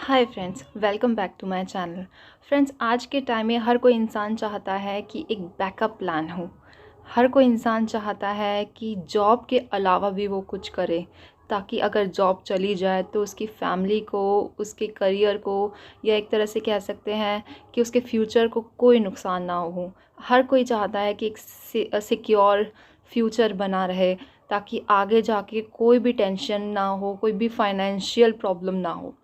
Hi friends, welcome back to my channel. Friends, आज के time में हर कोई इंसान चाहता है कि एक बैकअप प्लान हो। हर कोई इंसान चाहता है कि जॉब के अलावा भी वो कुछ करे, ताकि अगर जॉब चली जाए तो उसकी फैमिली को, उसके करियर को, या एक तरह से कह सकते हैं कि उसके फ्यूचर को कोई नुकसान ना हो। हर कोई चाहता है कि एक सिक्योर फ्यूचर बना रहे, ताकि आगे जाके कोई भी टेंशन ना हो, कोई भी फाइनेंशियल प्रॉब्लम ना हो।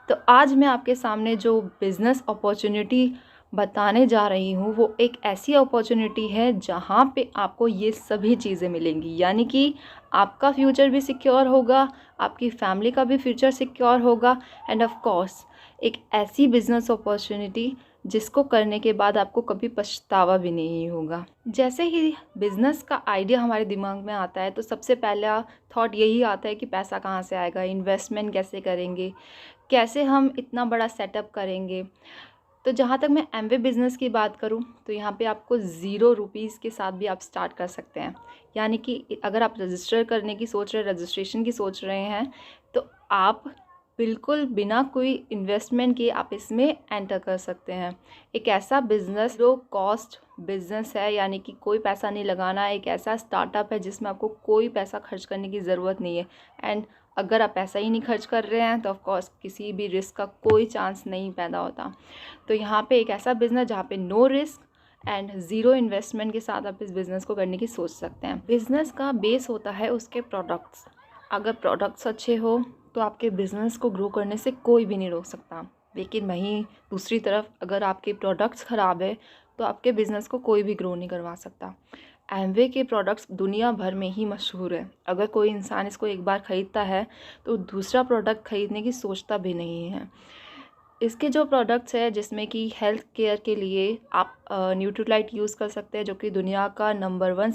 तो आज मैं आपके सामने जो बिज़नेस अपॉर्चुनिटी बताने जा रही हूँ, वो एक ऐसी अपॉर्चुनिटी है जहाँ पे आपको ये सभी चीज़ें मिलेंगी। यानी कि आपका फ्यूचर भी सिक्योर होगा, आपकी फैमिली का भी फ्यूचर सिक्योर होगा, एंड ऑफ कोर्स एक ऐसी बिज़नेस अपॉर्चुनिटी जिसको करने के बाद आपको कभी पछतावा भी नहीं होगा। जैसे ही बिज़नेस का आइडिया हमारे दिमाग में आता है तो सबसे पहला थॉट यही आता है कि पैसा कहाँ से आएगा, इन्वेस्टमेंट कैसे करेंगे, कैसे हम इतना बड़ा सेटअप करेंगे। तो जहाँ तक मैं एमवे बिज़नेस की बात करूँ तो यहाँ पे आपको ज़ीरो रुपीज़ के साथ भी आप स्टार्ट कर सकते हैं। यानी कि अगर आप रजिस्टर करने की सोच रहे हैं, रजिस्ट्रेशन की सोच रहे हैं, तो आप बिल्कुल बिना कोई इन्वेस्टमेंट किए आप इसमें एंटर कर सकते हैं। एक ऐसा बिज़नेस लो कॉस्ट बिज़नेस है, यानी कि कोई पैसा नहीं लगाना। एक ऐसा स्टार्टअप है जिसमें आपको कोई पैसा खर्च करने की ज़रूरत नहीं है। एंड अगर आप पैसा ही नहीं खर्च कर रहे हैं तो ऑफ कोर्स किसी भी रिस्क का कोई चांस नहीं पैदा होता। तो यहाँ पे एक ऐसा बिज़नेस जहाँ पे no risk and zero investment के साथ आप इस बिज़नेस को करने की सोच सकते हैं। बिज़नेस का बेस होता है उसके प्रोडक्ट्स। अगर प्रोडक्ट्स अच्छे हो तो आपके बिज़नेस को ग्रो करने से कोई भी नहीं रोक सकता। लेकिन वहीं दूसरी तरफ अगर आपके प्रोडक्ट्स ख़राब है तो आपके बिज़नेस को कोई भी ग्रो नहीं करवा सकता। एमवे के प्रोडक्ट्स दुनिया भर में ही मशहूर है। अगर कोई इंसान इसको एक बार ख़रीदता है तो दूसरा प्रोडक्ट ख़रीदने की सोचता भी नहीं है। इसके जो प्रोडक्ट्स है जिसमें कि हेल्थ केयर के लिए आप न्यूट्रीलाइट यूज़ कर सकते हैं, जो कि दुनिया का नंबर 1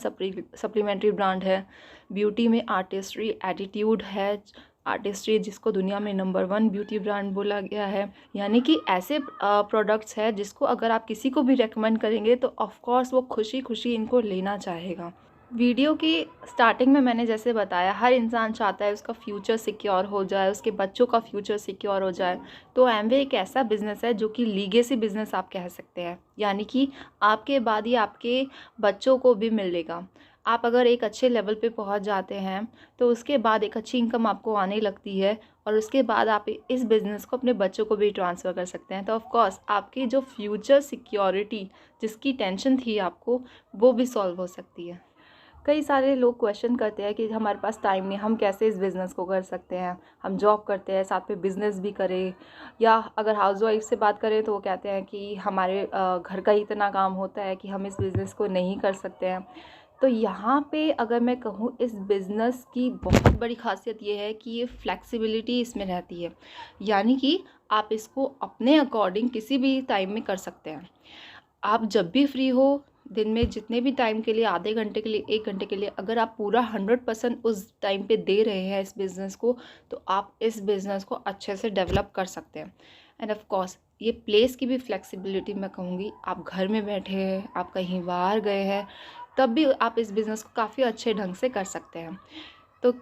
सप्लीमेंट्री ब्रांड है। ब्यूटी में आर्टिस्ट्री एटीट्यूड है, आर्टिस्ट्री जिसको दुनिया में नंबर 1 ब्यूटी ब्रांड बोला गया है। यानी कि ऐसे प्रोडक्ट्स है जिसको अगर आप किसी को भी रेकमेंड करेंगे तो ऑफ कोर्स वो खुशी खुशी इनको लेना चाहेगा। वीडियो की स्टार्टिंग में मैंने जैसे बताया, हर इंसान चाहता है उसका फ्यूचर सिक्योर हो जाए, उसके बच्चों का फ्यूचर सिक्योर हो जाए। तो एमवे एक ऐसा बिज़नेस है जो कि लीगेसी बिज़नेस आप कह सकते हैं। यानी कि आपके बाद ही आपके बच्चों को भी मिलेगा। आप अगर एक अच्छे लेवल पे पहुंच जाते हैं तो उसके बाद एक अच्छी इनकम आपको आने लगती है, और उसके बाद आप इस बिज़नेस को अपने बच्चों को भी ट्रांसफ़र कर सकते हैं। तो ऑफ कोर्स आपकी जो फ्यूचर सिक्योरिटी जिसकी टेंशन थी आपको, वो भी सॉल्व हो सकती है। कई सारे लोग क्वेश्चन करते हैं कि हमारे पास टाइम नहीं, हम कैसे इस बिज़नेस को कर सकते हैं। हम जॉब करते हैं, साथ में बिज़नेस भी करें, या अगर हाउसवाइफ से बात करें तो वो कहते हैं कि हमारे घर का ही इतना काम होता है कि हम इस बिज़नेस को नहीं कर सकते हैं। तो यहाँ पे अगर मैं कहूँ, इस बिज़नेस की बहुत बड़ी ख़ासियत ये है कि ये फ्लेक्सिबिलिटी इसमें रहती है। यानी कि आप इसको अपने अकॉर्डिंग किसी भी टाइम में कर सकते हैं। आप जब भी फ्री हो, दिन में जितने भी टाइम के लिए, आधे घंटे के लिए, 1 घंटे के लिए, अगर आप पूरा 100% उस टाइम पे दे रहे हैं इस बिज़नेस को, तो आप इस बिज़नेस को अच्छे से डेवलप कर सकते हैं। एंड ऑफ कोर्स ये प्लेस की भी फ्लेक्सिबिलिटी मैं कहूँगी। आप घर में बैठे हैं, आप कहीं बाहर गए हैं, तब भी आप इस बिज़नेस को काफ़ी अच्छे ढंग से कर सकते हैं। तो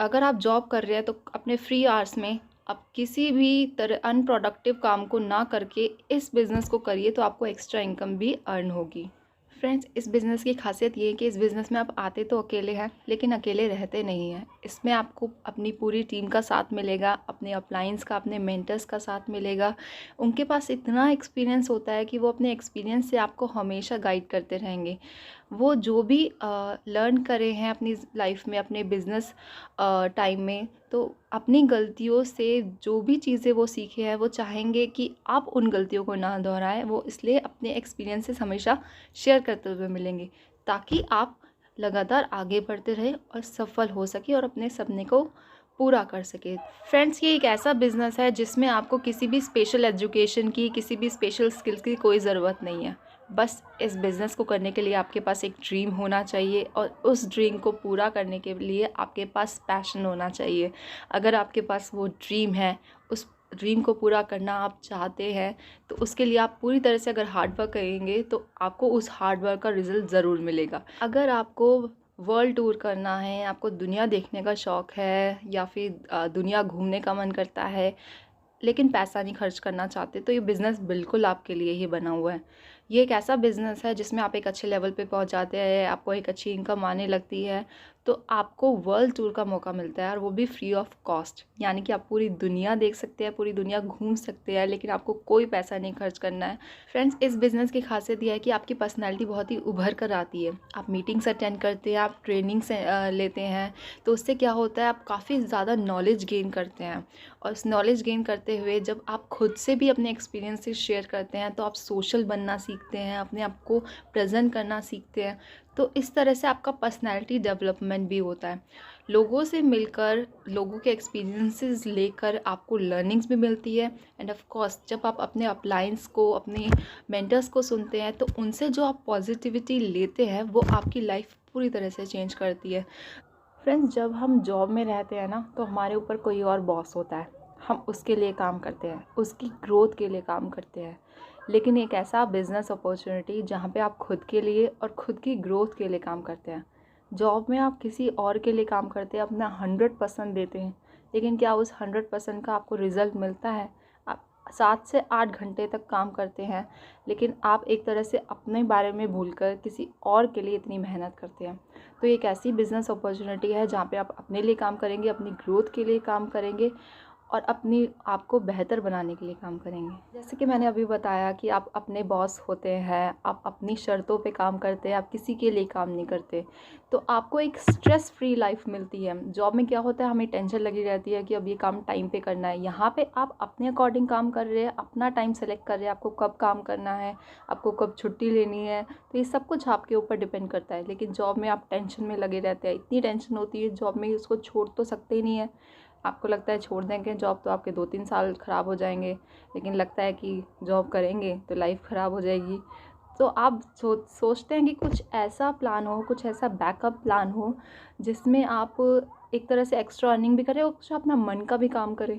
अगर आप जॉब कर रहे हैं तो अपने फ्री आवर्स में आप किसी भी तरह अनप्रोडक्टिव काम को ना करके इस बिज़नेस को करिए, तो आपको एक्स्ट्रा इनकम भी अर्न होगी। फ्रेंड्स, इस बिज़नेस की खासियत ये है कि इस बिज़नेस में आप आते तो अकेले हैं, लेकिन अकेले रहते नहीं हैं। इसमें आपको अपनी पूरी टीम का साथ मिलेगा, अपने अपलाइंस का, अपने मेंटर्स का साथ मिलेगा। उनके पास इतना एक्सपीरियंस होता है कि वो अपने एक्सपीरियंस से आपको हमेशा गाइड करते रहेंगे। वो जो भी लर्न करे हैं अपनी लाइफ में, अपने बिज़नेस टाइम में, तो अपनी गलतियों से जो भी चीज़ें वो सीखे हैं, वो चाहेंगे कि आप उन गलतियों को ना दोहराएं। वो इसलिए अपने एक्सपीरियंसेस हमेशा शेयर करते हुए मिलेंगे, ताकि आप लगातार आगे बढ़ते रहें और सफल हो सके और अपने सपने को पूरा कर सके। फ्रेंड्स, ये एक ऐसा बिज़नेस है जिसमें आपको किसी भी स्पेशल एजुकेशन की, किसी भी स्पेशल स्किल्स की कोई ज़रूरत नहीं है। बस इस बिज़नेस को करने के लिए आपके पास एक ड्रीम होना चाहिए, और उस ड्रीम को पूरा करने के लिए आपके पास पैशन होना चाहिए। अगर आपके पास वो ड्रीम है, उस ड्रीम को पूरा करना आप चाहते हैं, तो उसके लिए आप पूरी तरह से अगर हार्ड वर्क करेंगे तो आपको उस हार्ड वर्क का रिज़ल्ट ज़रूर मिलेगा। अगर आपको वर्ल्ड टूर करना है, आपको दुनिया देखने का शौक़ है, या फिर दुनिया घूमने का मन करता है, लेकिन पैसा नहीं खर्च करना चाहते, तो ये बिज़नेस बिल्कुल आपके लिए ही बना हुआ है। ये एक ऐसा बिज़नेस है जिसमें आप एक अच्छे लेवल पे पहुंच जाते हैं, आपको एक अच्छी इनकम आने लगती है, तो आपको वर्ल्ड टूर का मौका मिलता है, और वो भी फ्री ऑफ कॉस्ट। यानी कि आप पूरी दुनिया देख सकते हैं, पूरी दुनिया घूम सकते हैं, लेकिन आपको कोई पैसा नहीं खर्च करना है। फ्रेंड्स, इस बिज़नेस की खासियत यह है कि आपकी पर्सनैलिटी बहुत ही उभर कर आती है। आप मीटिंग्स अटेंड करते हैं, आप ट्रेनिंग से लेते हैं, तो उससे क्या होता है, आप काफ़ी ज़्यादा नॉलेज गेन करते हैं। और उस नॉलेज गेन करते हुए जब आप खुद से भी अपने एक्सपीरियंसेस शेयर करते हैं, तो आप सोशल बनना सीखते हैं, अपने आप को प्रेजेंट करना सीखते हैं। तो इस तरह से आपका पर्सनैलिटी डेवलपमेंट भी होता है। लोगों से मिलकर, लोगों के एक्सपीरियंसेस लेकर आपको लर्निंग्स भी मिलती है। एंड ऑफ कोर्स जब आप अपने अपलाइंस को, अपने मेंटर्स को सुनते हैं, तो उनसे जो आप पॉजिटिविटी लेते हैं वो आपकी लाइफ पूरी तरह से चेंज करती है। फ्रेंड्स, जब हम जॉब में रहते हैं ना, तो हमारे ऊपर कोई और बॉस होता है, हम उसके लिए काम करते हैं, उसकी ग्रोथ के लिए काम करते हैं। लेकिन एक ऐसा बिज़नेस अपॉर्चुनिटी जहाँ पे आप खुद के लिए और खुद की ग्रोथ के लिए काम करते हैं। जॉब में आप किसी और के लिए काम करते हैं, अपना 100% देते हैं, लेकिन क्या उस 100% का आपको रिज़ल्ट मिलता है? आप 7 से 8 घंटे तक काम करते हैं, लेकिन आप एक तरह से अपने बारे में भूलकर किसी और के लिए इतनी मेहनत करते हैं। तो ये एक ऐसी बिज़नेस अपॉर्चुनिटी है जहाँ पे आप अपने लिए काम करेंगे, अपनी ग्रोथ के लिए काम करेंगे, और अपनी आप को बेहतर बनाने के लिए काम करेंगे। जैसे कि मैंने अभी बताया कि आप अपने बॉस होते हैं, आप अपनी शर्तों पे काम करते हैं, आप किसी के लिए काम नहीं करते, तो आपको एक स्ट्रेस फ्री लाइफ मिलती है। जॉब में क्या होता है, हमें टेंशन लगी रहती है कि अब ये काम टाइम पे करना है। यहाँ पे आप अपने अकॉर्डिंग काम कर रहे हैं, अपना टाइम सेलेक्ट कर रहे हैं, आपको कब काम करना है, आपको कब छुट्टी लेनी है, तो ये सब कुछ आपके ऊपर डिपेंड करता है। लेकिन जॉब में आप टेंशन में लगे रहते हैं, इतनी टेंशन होती है जॉब में, उसको छोड़ तो सकते ही नहीं है। आपको लगता है छोड़ देंगे जॉब तो आपके 2-3 साल ख़राब हो जाएंगे, लेकिन लगता है कि जॉब करेंगे तो लाइफ ख़राब हो जाएगी। तो आप सोचते हैं कि कुछ ऐसा प्लान हो, कुछ ऐसा बैकअप प्लान हो जिसमें आप एक तरह से एक्स्ट्रा अर्निंग भी करें और कुछ अपना मन का भी काम करें।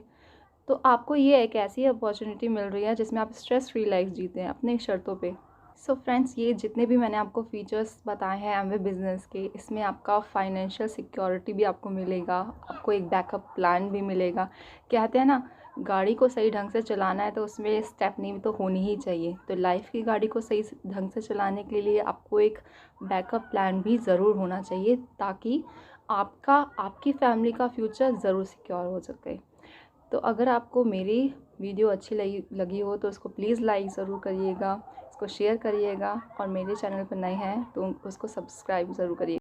तो आपको ये एक ऐसी अपॉर्चुनिटी मिल रही है जिसमें आप स्ट्रेस फ्री लाइफ जीते हैं अपने शर्तों पे। सो फ्रेंड्स, ये जितने भी मैंने आपको फीचर्स बताए हैं एमवे बिज़नेस के, इसमें आपका फाइनेंशियल सिक्योरिटी भी आपको मिलेगा, आपको एक बैकअप प्लान भी मिलेगा। कहते हैं ना, गाड़ी को सही ढंग से चलाना है तो उसमें स्टेपनी भी तो होनी ही चाहिए। तो लाइफ की गाड़ी को सही ढंग से चलाने के लिए आपको एक बैकअप प्लान भी ज़रूर होना चाहिए, ताकि आपका, आपकी फैमिली का फ्यूचर ज़रूर सिक्योर हो सके। तो अगर आपको मेरी वीडियो अच्छी लगी हो तो उसको प्लीज़ लाइक ज़रूर करिएगा, इसको शेयर करिएगा, और मेरे चैनल पर नए हैं तो उसको सब्सक्राइब ज़रूर करिएगा।